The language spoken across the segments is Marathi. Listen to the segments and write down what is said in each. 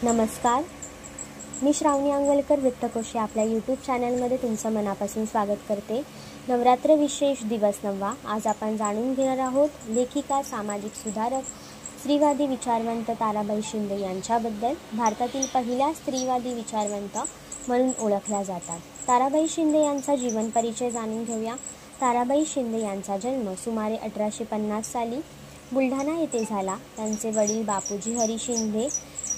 नमस्कार, मी श्रावणी अंगवलकर वृत्तकोशी आपल्या यूट्यूब चॅनलमध्ये तुमचं मनापासून स्वागत करते। नवरात्र विशेष दिवस 9वा आज आपण जाणून घेणार आहोत लेखिका, सामाजिक सुधारक, स्त्रीवादी विचारवंत ताराबाई शिंदे यांच्याबद्दल। भारतातील पहिल्या स्त्रीवादी विचारवंत म्हणून ओळखल्या जातात। ताराबाई शिंदे यांचा जीवन परिचय जाणून घेऊया। ताराबाई शिंदे यांचा जन्म सुमारे 1850 साली बुलढाणा येथे झाला। त्यांचे वडील बापूजी हरी शिंदे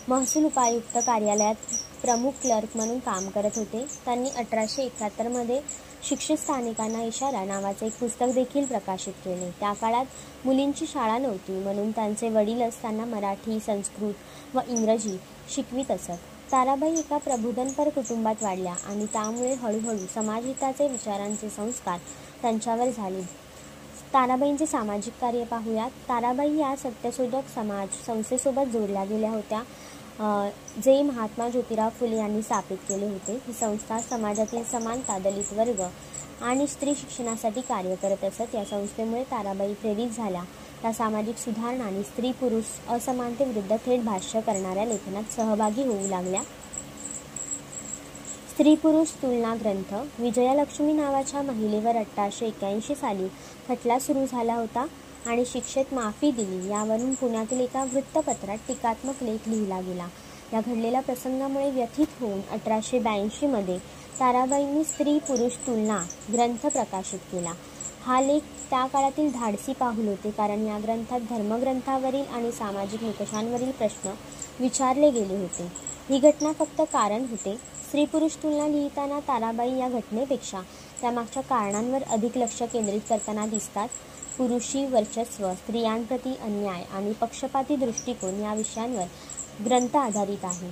महसूल उपायुक्त कार्यालयात प्रमुख क्लर्क म्हणून काम करत होते। त्यांनी 1871 मध्ये शिक्षित स्थानिकांना इशारा नावाचे एक पुस्तक देखील प्रकाशित केले। त्या काळात मुलींची शाळा नव्हती, म्हणून त्यांचे वडीलच त्यांना मराठी, संस्कृत व इंग्रजी शिकवित असत। ताराबाई एका प्रबोधनपर कुटुंबात वाढल्या आणि त्यामुळे हळूहळू समाजहिताचे विचारांचे संस्कार त्यांच्यावर झाले। ताराबाईंचे सामाजिक कार्य पाहूयात। ताराबाई या सत्यशोधक समाज संस्थेसोबत जोडल्या गेल्या होत्या, जे महात्मा ज्योतिराव फुले यांनी स्थापित केले होते। ही संस्था समाजातील समानता, दलित वर्ग आणि स्त्री शिक्षणासाठी कार्य करत असत। या संस्थेमुळे ताराबाई प्रेरित झाल्या। त्या सामाजिक सुधारणा आणि स्त्री पुरुष असमानतेविरुद्ध थेट भाष्य करणाऱ्या लेखनात सहभागी होऊ लागल्या। स्त्री पुरुष तुलना ग्रंथ विजयालक्ष्मी नावाच्या महिलेवर 1881 साली खटला सुरू झाला होता आणि शिक्षेत माफी दिली। यावरून पुण्यातील एका वृत्तपत्रात टीकात्मक लेख लिहिला गेला। या घडलेल्या प्रसंगामुळे व्यथित होऊन 1882 मध्ये ताराबाईंनी स्त्री पुरुष तुलना ग्रंथ प्रकाशित केला। हा लेख त्या काळातील धाडसी पाऊल होते, कारण या ग्रंथात धर्मग्रंथावरील आणि सामाजिक निकषांवरील प्रश्न विचारले गेले होते। ही घटना फक्त कारण होते। स्त्री पुरुष तुलना लिहिताना ताराबाई या घटनेपेक्षा त्यामागच्या कारणांवर अधिक लक्ष केंद्रित करताना दिसतात। पुरुषी वर्चस्व, स्त्रियांप्रती अन्याय आणि पक्षपाती दृष्टिकोन या विषयांवर ग्रंथ आधारित आहे।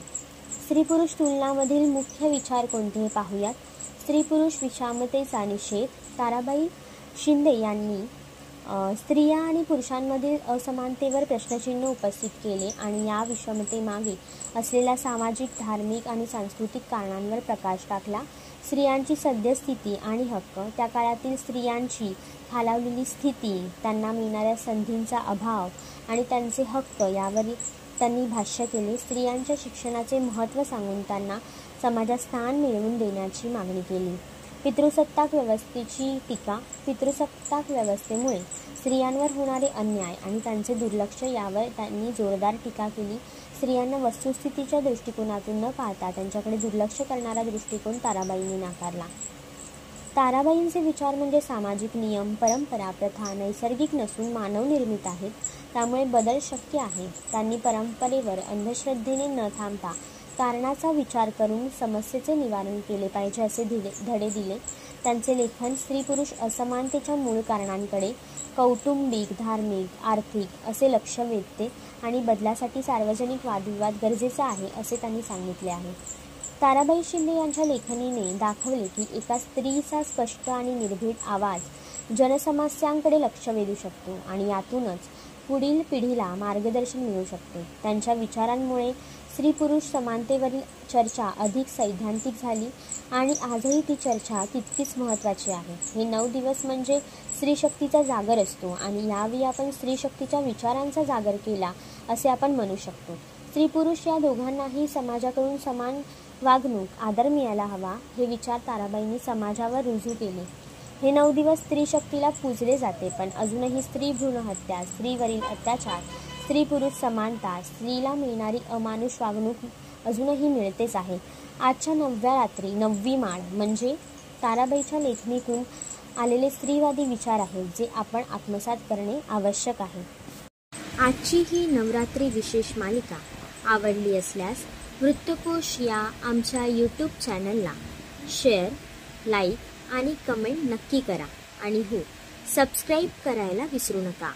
स्त्री पुरुष तुलनामधील मुख्य विचार कोणते हे पाहूयात। स्त्री पुरुष विषमतेचा निषेध ताराबाई शिंदे यांनी स्त्रिया आणि पुरुषांमधील असमानतेवर प्रश्नचिन्ह उपस्थित केले आणि या विषमतेमागे असलेल्या सामाजिक, धार्मिक आणि सांस्कृतिक कारणांवर प्रकाश टाकला। स्त्रियांची सद्यस्थिती आणि हक्क, त्या काळातील स्त्रियांची खालावलेली स्थिती, त्यांना मिळणाऱ्या संधींचा अभाव आणि त्यांचे हक्क यावर त्यांनी भाष्य केले। स्त्रियांच्या शिक्षणाचे महत्त्व सांगून त्यांना समाजात स्थान मिळवून देण्याची मागणी केली। पितृसत्ताक व्यवस्थेची टीका, पितृसत्ताक व्यवस्थेमुळे स्त्रियांवर होणारे अन्याय आणि त्यांचे दुर्लक्ष यावर त्यांनी जोरदार टीका केली। स्त्रियांना वस्तुस्थितीच्या दृष्टिकोनातून न पाहता त्यांच्याकडे दुर्लक्ष करणारा दृष्टिकोन ताराबाईंनी नाकारला। ताराबाईंचे विचार म्हणजे सामाजिक नियम, परंपरा, प्रथा नैसर्गिक नसून मानवनिर्मित आहेत, त्यामुळे बदल शक्य आहे। त्यांनी परंपरेवर अंधश्रद्धेने न थांबता कारणाचा विचार करून समस्येचे निवारण केले पाहिजे असे धडे दिले। त्यांचे लेखन स्त्री पुरुष असमानतेच्या मूळ कारणांकडे कौटुंबिक, धार्मिक, आर्थिक असे लक्ष वेधते आणि बदलासाठी सार्वजनिक वादविवाद गरजेचा आहे असे त्यांनी सांगितले आहे। ताराबाई शिंदे यांच्या लेखणीने दाखवले की एका स्त्रीचा स्पष्ट आणि निर्भीड आवाज जनसमस्यांकडे लक्ष वेधू शकतो आणि यातूनच पुढील पिढीला मार्गदर्शन मिळू शकते। त्यांच्या विचारांमुळे स्त्री पुरुष समानतेवरील चर्चा अधिक सैद्धांतिक झाली आणि आजही ती चर्चा तितकीच महत्त्वाची आहे। हे 9 दिवस म्हणजे स्त्री शक्तीचा जागर असतो आणि यावेळी आपण स्त्री शक्तीच्या विचारांचा जागर केला असे आपण म्हणू शकतो। स्त्री पुरुष या दोघांनाही समाजाकडून समान वागणूक, आदर मिळायला हवा हे विचार ताराबाईंनी समाजावर रुजू केले। हे 9 दिवस स्त्री शक्तीला पूजले जाते, पण अजूनही स्त्री भ्रूण हत्या, स्त्रीवरील अत्याचार, स्त्री पुरुष समानता, स्त्रीला मिळणारी अमानुष वागणूक अजूनही मिळतेच आहे। आजच्या 9व्या रात्री 9वी माळ म्हणजे ताराबाईच्या लेखणीतून आलेले स्त्रीवादी विचार आहेत, जे आपण आत्मसात करणे आवश्यक आहे। आजची ही नवरात्री विशेष मालिका आवडली असल्यास वृत्तकोश या आमच्या यूट्यूब चॅनलला शेअर, लाईक आणि कमेंट नक्की करा आणि हो, सबस्क्राईब करायला विसरू नका।